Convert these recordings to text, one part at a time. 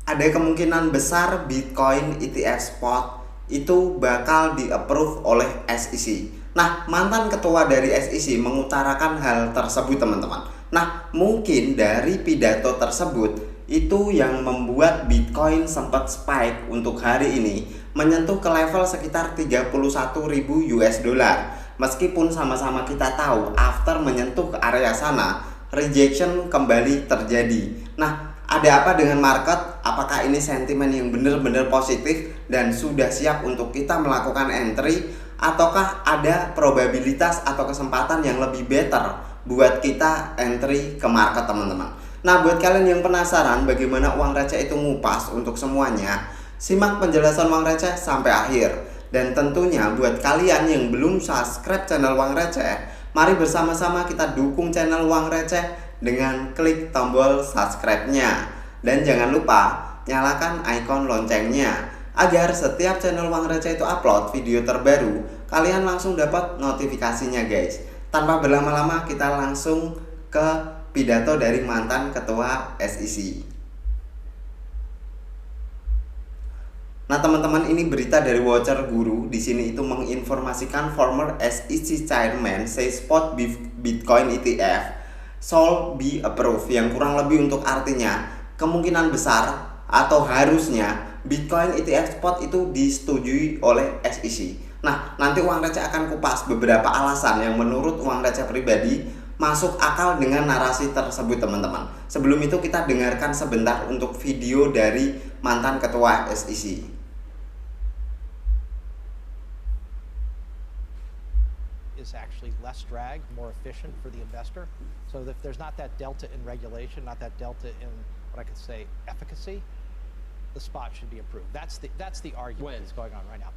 ada kemungkinan besar Bitcoin ETF spot itu bakal di-approve oleh SEC. Nah, mantan ketua dari SEC mengutarakan hal tersebut, teman-teman. Nah, mungkin dari pidato tersebut itu yang membuat Bitcoin sempat spike untuk hari ini menyentuh ke level sekitar 31.000 US dollar. Meskipun sama-sama kita tahu after menyentuh ke area sana, rejection kembali terjadi. Nah, ada apa dengan market? Apakah ini sentimen yang benar-benar positif dan sudah siap untuk kita melakukan entry, ataukah ada probabilitas atau kesempatan yang lebih better buat kita entry ke market, teman-teman? Nah, buat kalian yang penasaran bagaimana uang receh itu ngupas untuk semuanya, simak penjelasan uang receh sampai akhir. Dan tentunya buat kalian yang belum subscribe channel Uang Receh, mari bersama-sama kita dukung channel Uang Receh dengan klik tombol subscribe-nya. Dan jangan lupa nyalakan ikon loncengnya agar setiap channel Uang Receh itu upload video terbaru, kalian langsung dapat notifikasinya, guys. Tanpa berlama-lama kita langsung ke pidato dari mantan ketua SEC. Nah, teman-teman, ini berita dari Watcher Guru. Di sini itu menginformasikan former SEC chairman say spot Bitcoin ETF shall be approved, yang kurang lebih untuk artinya kemungkinan besar atau harusnya Bitcoin ETF spot itu disetujui oleh SEC. Nah, nanti Uang Receh akan kupas beberapa alasan yang menurut Uang Receh pribadi masuk akal dengan narasi tersebut, teman-teman. Sebelum itu kita dengarkan sebentar untuk video dari mantan ketua SEC. Is actually less drag, more efficient for the investor. So if there's not that delta in regulation, not that delta in what I could say efficacy, the spot should be approved. That's the argument that's going on right now.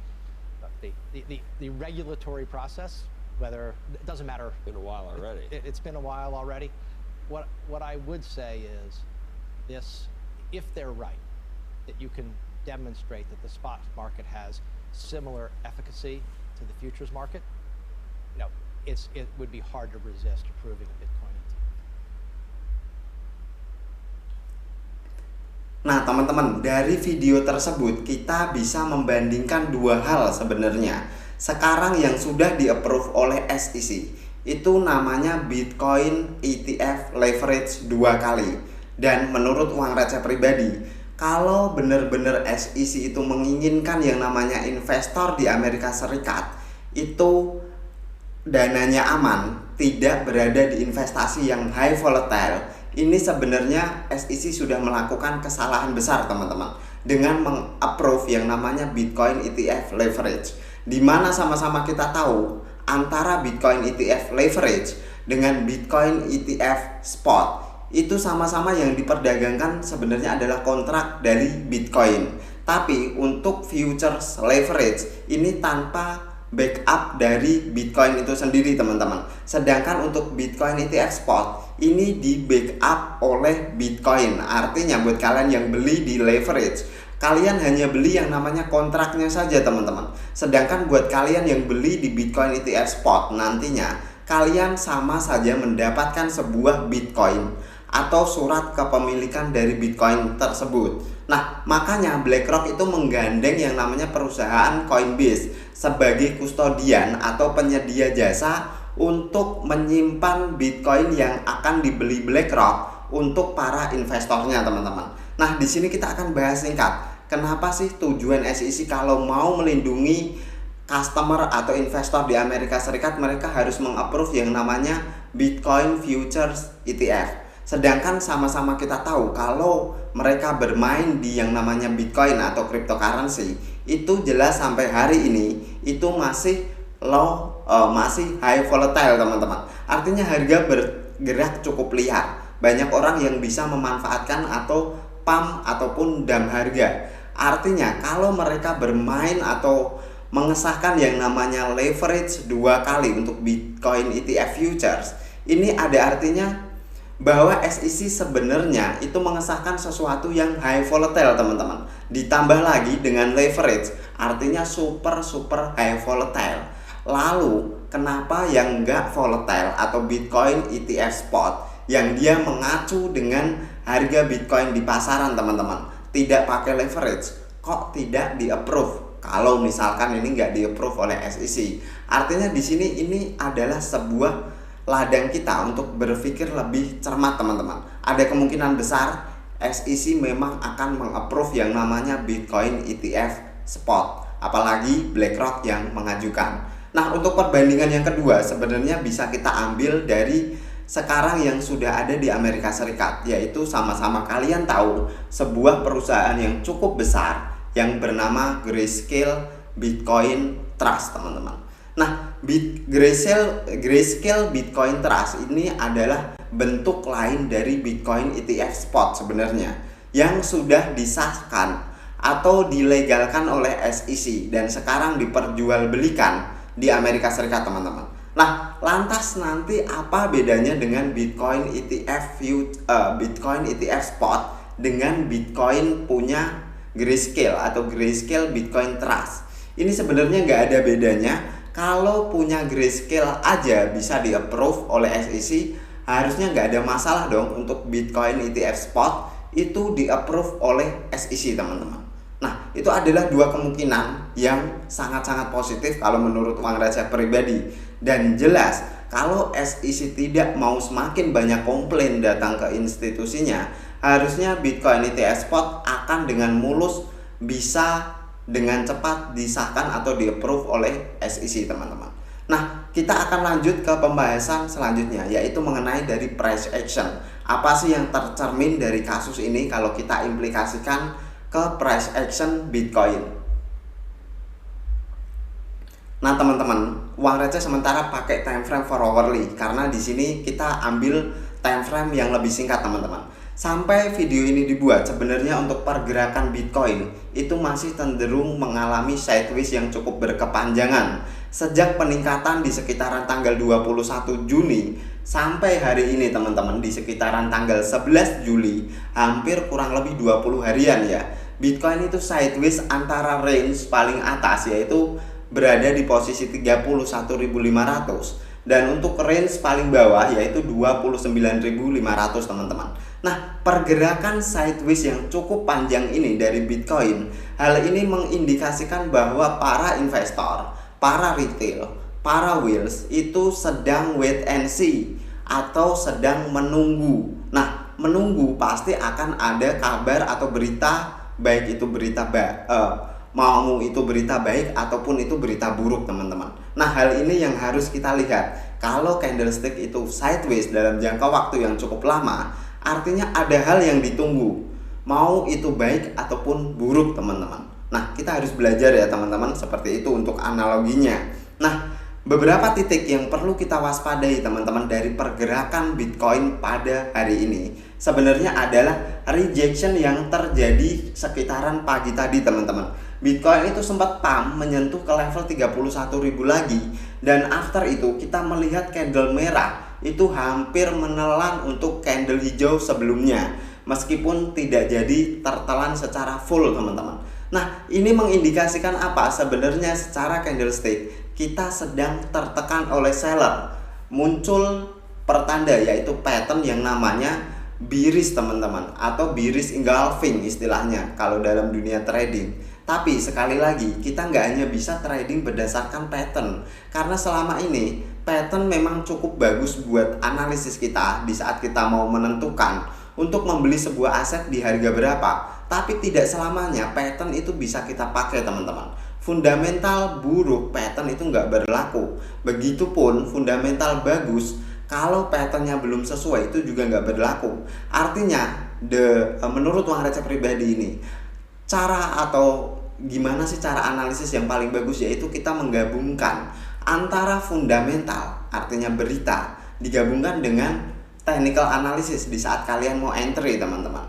The regulatory process, whether it doesn't matter. Been a while already. It's been a while already. What I would say is this: if they're right, that you can demonstrate that the spot market has similar efficacy to the futures market, it would be hard to resist approving a Bitcoin ETF. Nah, teman-teman, dari video tersebut kita bisa membandingkan dua hal sebenarnya. Sekarang yang sudah di-approve oleh SEC itu namanya Bitcoin ETF leverage 2 kali. Dan menurut Uang Receh pribadi, kalau benar-benar SEC itu menginginkan yang namanya investor di Amerika Serikat itu dananya aman, tidak berada di investasi yang high volatile, ini sebenarnya SEC sudah melakukan kesalahan besar, teman-teman, dengan meng-approve yang namanya Bitcoin ETF leverage, di mana sama-sama kita tahu antara Bitcoin ETF leverage dengan Bitcoin ETF spot itu sama-sama yang diperdagangkan sebenarnya adalah kontrak dari Bitcoin. Tapi untuk futures leverage ini tanpa backup dari Bitcoin itu sendiri, teman-teman. Sedangkan untuk Bitcoin ETF spot ini di backup oleh Bitcoin. Artinya buat kalian yang beli di leverage, kalian hanya beli yang namanya kontraknya saja, teman-teman. Sedangkan buat kalian yang beli di Bitcoin ETF spot, nantinya kalian sama saja mendapatkan sebuah Bitcoin atau surat kepemilikan dari Bitcoin tersebut. Nah, makanya BlackRock itu menggandeng yang namanya perusahaan Coinbase sebagai kustodian atau penyedia jasa untuk menyimpan Bitcoin yang akan dibeli BlackRock untuk para investornya, teman-teman. Nah, di sini kita akan bahas singkat. Kenapa sih tujuan SEC kalau mau melindungi customer atau investor di Amerika Serikat, mereka harus meng-approve yang namanya Bitcoin Futures ETF. Sedangkan sama-sama kita tahu kalau mereka bermain di yang namanya Bitcoin atau cryptocurrency, itu jelas sampai hari ini itu masih low, masih high volatile, teman-teman. Artinya harga bergerak cukup liar. Banyak orang yang bisa memanfaatkan atau pump ataupun dump harga. Artinya kalau mereka bermain atau mengesahkan yang namanya leverage 2 kali untuk Bitcoin ETF futures, ini ada artinya bahwa SEC sebenarnya itu mengesahkan sesuatu yang high volatile, teman-teman. Ditambah lagi dengan leverage, artinya super high volatile. Lalu kenapa yang enggak volatile atau Bitcoin ETF spot yang dia mengacu dengan harga Bitcoin di pasaran, teman-teman, tidak pakai leverage, kok tidak di-approve? Kalau misalkan ini nggak di-approve oleh SEC, artinya di sini ini adalah sebuah ladang kita untuk berpikir lebih cermat, teman-teman. Ada kemungkinan besar SEC memang akan meng-approve yang namanya Bitcoin ETF spot, apalagi BlackRock yang mengajukan. Nah, untuk perbandingan yang kedua sebenarnya bisa kita ambil dari sekarang yang sudah ada di Amerika Serikat, yaitu sama-sama kalian tahu sebuah perusahaan yang cukup besar yang bernama Grayscale Bitcoin Trust, teman-teman. Nah, Grayscale Bitcoin Trust ini adalah bentuk lain dari Bitcoin ETF spot sebenarnya, yang sudah disahkan atau dilegalkan oleh SEC dan sekarang diperjualbelikan di Amerika Serikat, teman-teman. Nah, lantas nanti apa bedanya dengan Bitcoin ETF spot dengan Bitcoin punya Grayscale atau Grayscale Bitcoin Trust? Ini sebenarnya nggak ada bedanya. Kalau punya Grayscale aja bisa di-approve oleh SEC, harusnya nggak ada masalah dong untuk Bitcoin ETF spot itu di-approve oleh SEC, teman-teman. Nah, itu adalah dua kemungkinan yang sangat-sangat positif kalau menurut uang receh pribadi. Dan jelas, kalau SEC tidak mau semakin banyak komplain datang ke institusinya, harusnya Bitcoin ETF spot akan dengan mulus bisa dengan cepat disahkan atau di-approve oleh SEC, teman-teman. Nah, kita akan lanjut ke pembahasan selanjutnya, yaitu mengenai dari price action. Apa sih yang tercermin dari kasus ini kalau kita implikasikan ke price action Bitcoin? Nah, teman-teman, uang receh sementara pakai time frame for hourly karena di sini kita ambil time frame yang lebih singkat, teman-teman. Sampai video ini dibuat, sebenarnya untuk pergerakan Bitcoin itu masih cenderung mengalami sideways yang cukup berkepanjangan. Sejak peningkatan di sekitaran tanggal 21 Juni sampai hari ini, teman-teman, di sekitaran tanggal 11 Juli, hampir kurang lebih 20 harian ya. Bitcoin itu sideways antara range paling atas yaitu berada di posisi 31.500 dan untuk range paling bawah yaitu 29.500, teman-teman. Nah, pergerakan sideways yang cukup panjang ini dari Bitcoin, hal ini mengindikasikan bahwa para investor, para retail, para whales itu sedang wait and see atau sedang menunggu. Nah, menunggu pasti akan ada kabar atau berita, baik itu berita mau itu berita baik ataupun itu berita buruk, teman-teman. Nah, hal ini yang harus kita lihat. Kalau candlestick itu sideways dalam jangka waktu yang cukup lama, artinya ada hal yang ditunggu, mau itu baik ataupun buruk, teman-teman. Nah, kita harus belajar ya, teman-teman, seperti itu untuk analoginya. Nah, beberapa titik yang perlu kita waspadai, teman-teman, dari pergerakan Bitcoin pada hari ini sebenarnya adalah rejection yang terjadi sekitaran pagi tadi, teman-teman. Bitcoin itu sempat pump menyentuh ke level 31.000 lagi, dan after itu kita melihat candle merah itu hampir menelan untuk candle hijau sebelumnya, meskipun tidak jadi tertelan secara full, teman-teman. Nah, ini mengindikasikan apa? Sebenarnya secara candlestick kita sedang tertekan oleh seller. Muncul pertanda yaitu pattern yang namanya bearish, teman-teman, atau bearish engulfing istilahnya kalau dalam dunia trading. Tapi sekali lagi, kita nggak hanya bisa trading berdasarkan pattern, karena selama ini pattern memang cukup bagus buat analisis kita di saat kita mau menentukan untuk membeli sebuah aset di harga berapa. Tapi tidak selamanya pattern itu bisa kita pakai, teman-teman. Fundamental buruk pattern itu nggak berlaku. Begitupun fundamental bagus, kalau patternnya belum sesuai itu juga nggak berlaku. Artinya, menurut uang receh pribadi ini, cara atau gimana sih cara analisis yang paling bagus, yaitu kita menggabungkan antara fundamental, artinya berita, digabungkan dengan technical analysis di saat kalian mau entry, teman-teman.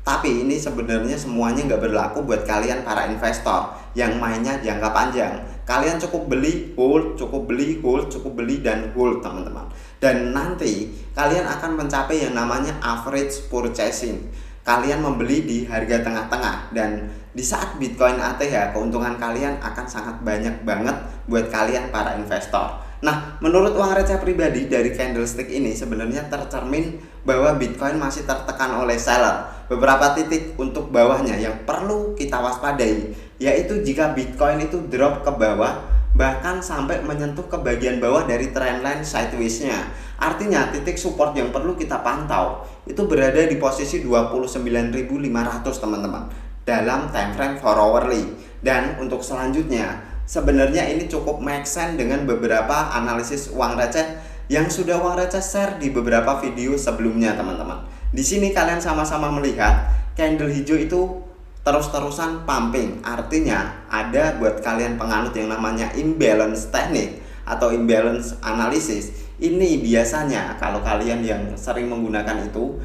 Tapi ini sebenarnya semuanya nggak berlaku buat kalian para investor yang mainnya jangka panjang. Kalian cukup beli, hold, cukup beli, hold, cukup beli, dan hold, teman-teman. Dan nanti kalian akan mencapai yang namanya average purchasing. Kalian membeli di harga tengah-tengah, dan di saat Bitcoin ATH, keuntungan kalian akan sangat banyak banget buat kalian para investor. Nah, menurut uang receh pribadi dari candlestick ini sebenarnya tercermin bahwa Bitcoin masih tertekan oleh seller. beberapa titik untuk bawahnya yang perlu kita waspadai, yaitu jika Bitcoin itu drop ke bawah bahkan sampai menyentuh ke bagian bawah dari trendline sideways-nya. Artinya titik support yang perlu kita pantau itu berada di posisi 29.500 teman-teman dalam time frame 4 hourly. Dan untuk selanjutnya sebenarnya ini cukup make sense dengan beberapa analisis uang receh yang sudah uang receh share di beberapa video sebelumnya teman-teman. Di sini kalian sama-sama melihat candle hijau itu terus-terusan pumping. Artinya ada buat kalian penganut yang namanya imbalance teknik atau imbalance analysis. Ini biasanya kalau kalian yang sering menggunakan itu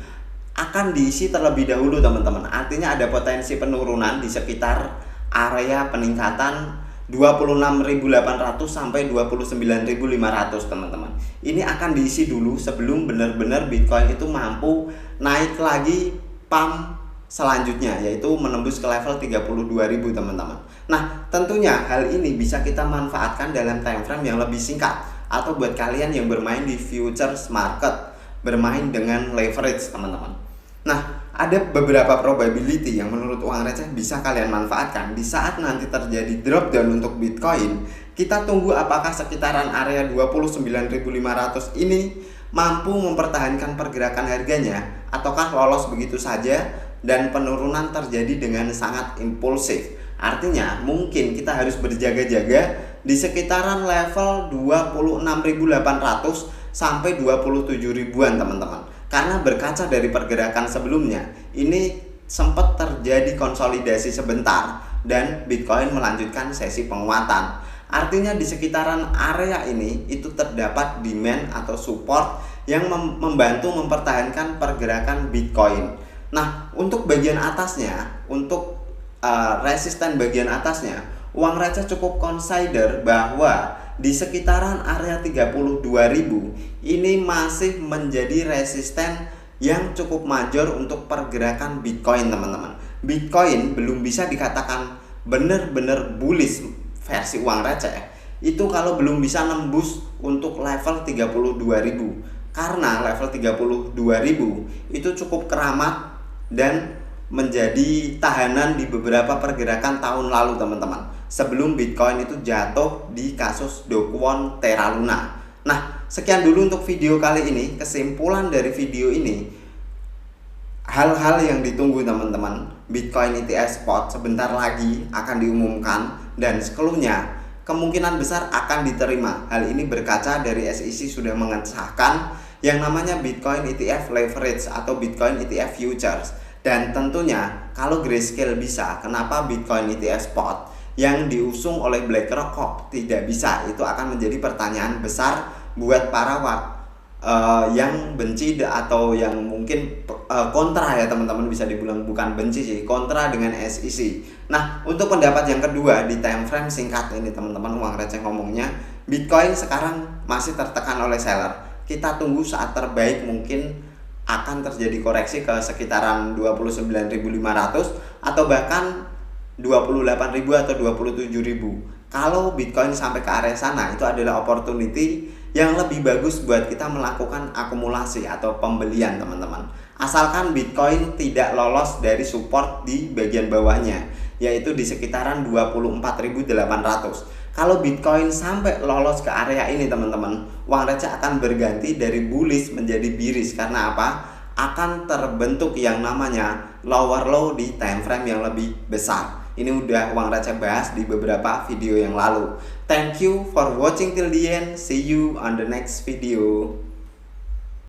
akan diisi terlebih dahulu teman-teman. Artinya ada potensi penurunan di sekitar area peningkatan 26.800 sampai 29.500 teman-teman. Ini akan diisi dulu sebelum benar-benar Bitcoin itu mampu naik lagi pump selanjutnya, yaitu menembus ke level 32.000 teman-teman. Nah, tentunya hal ini bisa kita manfaatkan dalam time frame yang lebih singkat atau buat kalian yang bermain di futures market, bermain dengan leverage teman-teman. Nah, ada beberapa probability yang menurut uang receh bisa kalian manfaatkan di saat nanti terjadi drop down untuk Bitcoin. Kita tunggu apakah sekitaran area 29.500 ini mampu mempertahankan pergerakan harganya ataukah lolos begitu saja dan penurunan terjadi dengan sangat impulsif. Artinya mungkin kita harus berjaga-jaga di sekitaran level 26.800 sampai 27.000-an teman-teman. Karena berkaca dari pergerakan sebelumnya, ini sempat terjadi konsolidasi sebentar dan Bitcoin melanjutkan sesi penguatan. Artinya di sekitaran area ini itu terdapat demand atau support yang membantu mempertahankan pergerakan Bitcoin. Nah, untuk bagian atasnya, untuk resisten bagian atasnya, uang receh cukup consider bahwa di sekitaran area 32.000 ini masih menjadi resisten yang cukup major untuk pergerakan Bitcoin teman-teman. Bitcoin belum bisa dikatakan benar-benar bullish versi uang receh itu kalau belum bisa nembus untuk level 32.000, karena level 32.000 itu cukup keramat dan menjadi tahanan di beberapa pergerakan tahun lalu teman-teman, sebelum Bitcoin itu jatuh di kasus Do Kwon Terra Luna. Nah, sekian dulu untuk video kali ini. Kesimpulan dari video ini, hal-hal yang ditunggu teman-teman, Bitcoin ETF spot sebentar lagi akan diumumkan dan sekelumnya kemungkinan besar akan diterima. Hal ini berkaca dari SEC sudah mengesahkan yang namanya Bitcoin ETF leverage atau Bitcoin ETF futures. Dan tentunya kalau Grayscale bisa, kenapa Bitcoin ETF spot yang diusung oleh BlackRock kok tidak bisa? Itu akan menjadi pertanyaan besar buat para yang benci atau yang mungkin kontra ya teman-teman, bisa dibilang bukan benci sih, kontra dengan SEC. Nah, untuk pendapat yang kedua di time frame singkat ini teman-teman, uang receh ngomongnya Bitcoin sekarang masih tertekan oleh seller. Kita tunggu saat terbaik mungkin akan terjadi koreksi ke sekitaran 29.500 atau bahkan 28.000 atau 27.000. Kalau Bitcoin sampai ke area sana, itu adalah opportunity yang lebih bagus buat kita melakukan akumulasi atau pembelian teman-teman. Asalkan Bitcoin tidak lolos dari support di bagian bawahnya, yaitu di sekitaran 24.800. Kalau Bitcoin sampai lolos ke area ini teman-teman, uang receh akan berganti dari bullish menjadi bearish. Karena apa? Akan terbentuk yang namanya lower low di time frame yang lebih besar. Ini udah uang receh bahas di beberapa video yang lalu. Thank you for watching till the end. See you on the next video.